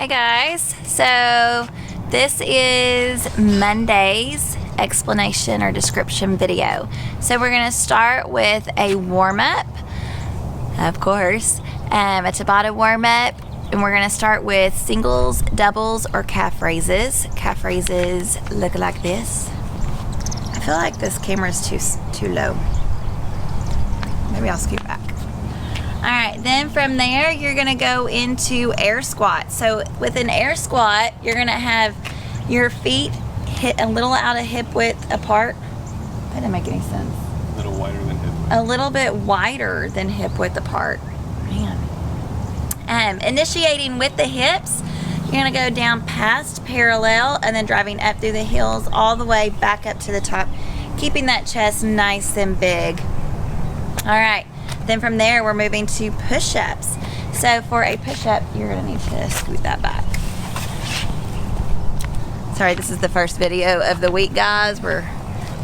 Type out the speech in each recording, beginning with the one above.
Hey guys, so this is Monday's explanation or description video. So we're going to start with a warm-up, of course, a Tabata warm-up, and we're going to start with singles, doubles, or calf raises. Calf raises look like this. I feel like this camera is too low. Maybe I'll scoot back. Alright, then from there you're going to go into air squat. So with an air squat, you're going to have your feet hit a little out of hip width apart. That didn't make any sense. A little wider than hip width. A little bit wider than hip width apart. Man. Initiating with the hips, you're going to go down past parallel and then driving up through the heels all the way back up to the top, keeping that chest nice and big. Alright. Then from there, we're moving to push-ups. So for a push-up, you're gonna need to scoot that back. Sorry, this is the first video of the week, guys. We're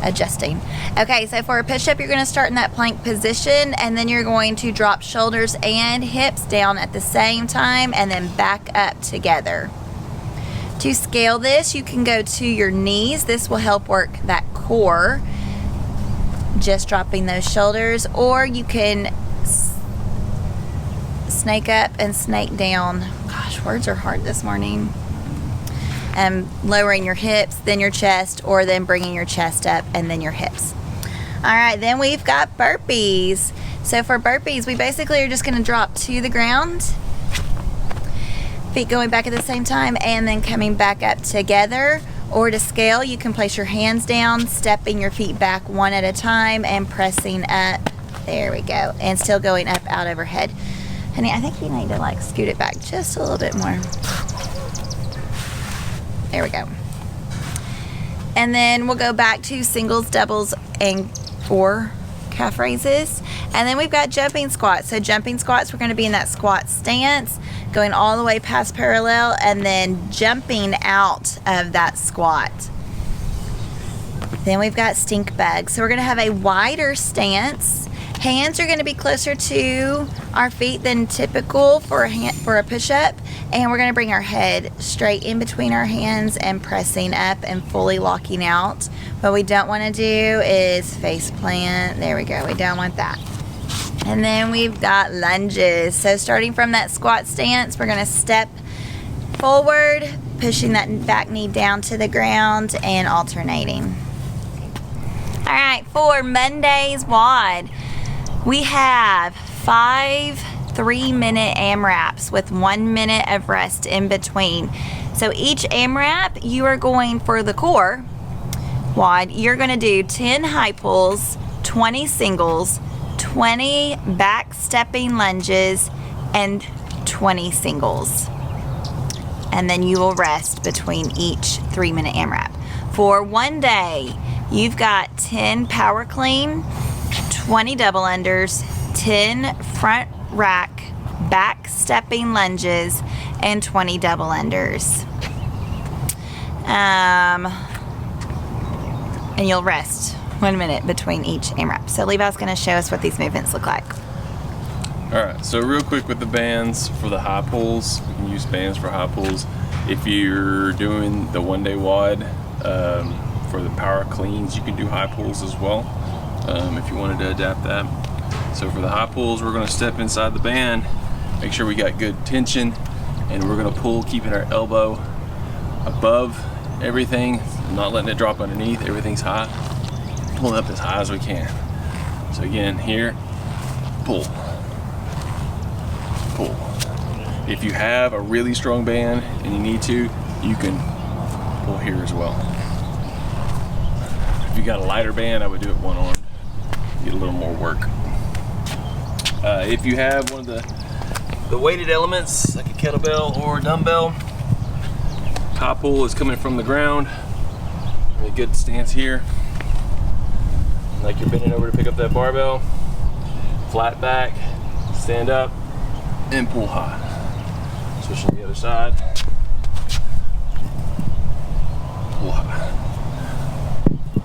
adjusting. Okay, so for a push-up, you're gonna start in that plank position, and then you're going to drop shoulders and hips down at the same time, and then back up together. To scale this, you can go to your knees. This will help work that core. Just dropping those shoulders, or you can snake up and snake down. Gosh, words are hard this morning. Lowering your hips, then your chest, or then bringing your chest up and then your hips. All right, then we've got burpees. So for burpees, we basically are just going to drop to the ground, feet going back at the same time, and then coming back up together. Or to scale, you can place your hands down, stepping your feet back one at a time and pressing up. There we go. And still going up out overhead. Honey, I think you need to like scoot it back just a little bit more. There we go. And then we'll go back to singles, doubles, or calf raises. And then we've got jumping squats. So jumping squats, we're going to be in that squat stance, going all the way past parallel and then jumping out of that squat. Then we've got stink bug. So we're going to have a wider stance. Hands are going to be closer to our feet than typical for a push-up. And we're going to bring our head straight in between our hands and pressing up and fully locking out. What we don't want to do is face plant. There we go. We don't want that. And then we've got lunges. So starting from that squat stance, we're going to step forward, pushing that back knee down to the ground and alternating. All right, for Monday's WOD, we have 5 3-minute AMRAPs with 1 minute of rest in between. So each AMRAP, you are going for the core WOD, you're going to do 10 high pulls, 20 singles, 20 back stepping lunges, and 20 singles. And then you will rest between each 3-minute AMRAP. For one day, you've got 10 power clean, 20 double unders, 10 front rack back stepping lunges, and 20 double unders. And you'll rest 1 minute between each AMRAP. So Levi's going to show us what these movements look like. Alright, so real quick with the bands for the high pulls, you can use bands for high pulls. If you're doing the 1 day WOD, for the power cleans, you can do high pulls as well, if you wanted to adapt that. So for the high pulls, we're going to step inside the band, make sure we got good tension, and we're going to pull, keeping our elbow above everything, not letting it drop underneath. Everything's high. Pull up as high as we can. So again, here, pull, pull. If you have a really strong band and you need to, you can pull here as well. If you got a lighter band, I would do it one arm, get a little more work. If you have one of the weighted elements, like a kettlebell or a dumbbell, high pull is coming from the ground. A good stance here, like you're bending over to pick up that barbell. Flat back, stand up, and pull high. Switching to the other side. Pull high.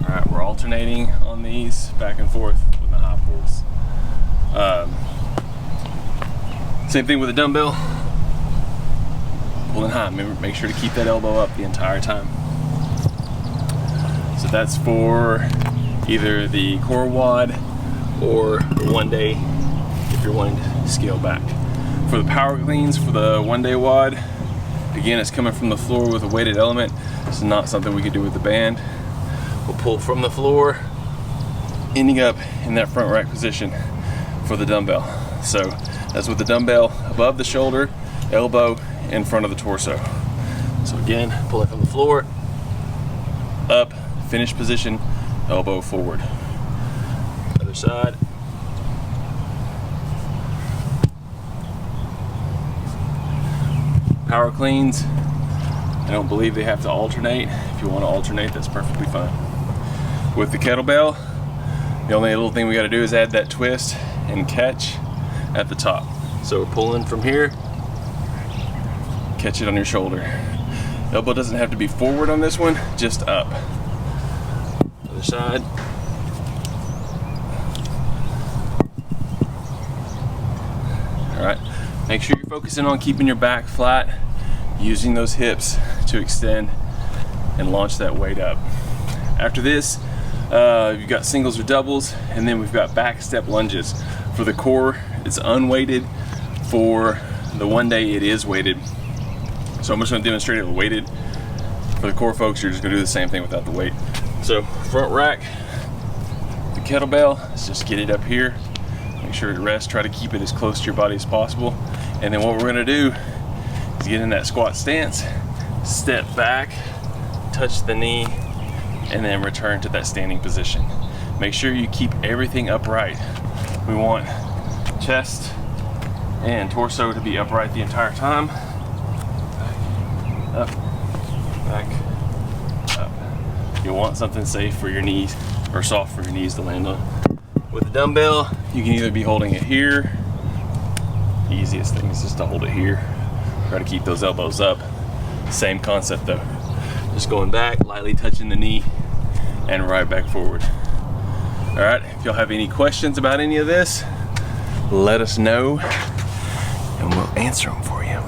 All right, we're alternating on these back and forth with the high pulls. Same thing with a dumbbell. Pull pulling high. Remember, make sure to keep that elbow up the entire time. So that's for either the core WOD or the one day if you're wanting to scale back. For the power cleans, for the one day WOD, again, it's coming from the floor with a weighted element. This is not something we could do with the band. We'll pull from the floor, ending up in that front rack position for the dumbbell. So that's with the dumbbell above the shoulder, elbow in front of the torso. So again, pull it from the floor, up, finish position, elbow forward. Other side. Power cleans, I don't believe they have to alternate. If you want to alternate, that's perfectly fine. With the kettlebell, the only little thing we got to do is add that twist and catch at the top. So we're pulling from here, catch it on your shoulder. Elbow doesn't have to be forward on this one, just up. Other side. All right, make sure you're focusing on keeping your back flat, using those hips to extend and launch that weight up. After this, you've got singles or doubles, and then we've got back step lunges. For the core, it's unweighted. For the one day, it is weighted. So I'm just gonna demonstrate it weighted. For the core folks, you're just gonna do the same thing without the weight. So front rack, the kettlebell, let's just get it up here. Make sure to rest, try to keep it as close to your body as possible. And then what we're gonna do is get in that squat stance, step back, touch the knee, and then return to that standing position. Make sure you keep everything upright. We want chest and torso to be upright the entire time. Back, up, back, up. You'll want something safe for your knees, or soft for your knees to land on. With the dumbbell, you can either be holding it here. The easiest thing is just to hold it here. Try to keep those elbows up. Same concept though. Just going back, lightly touching the knee, and right back forward. All right, if y'all have any questions about any of this, let us know, and we'll answer them for you.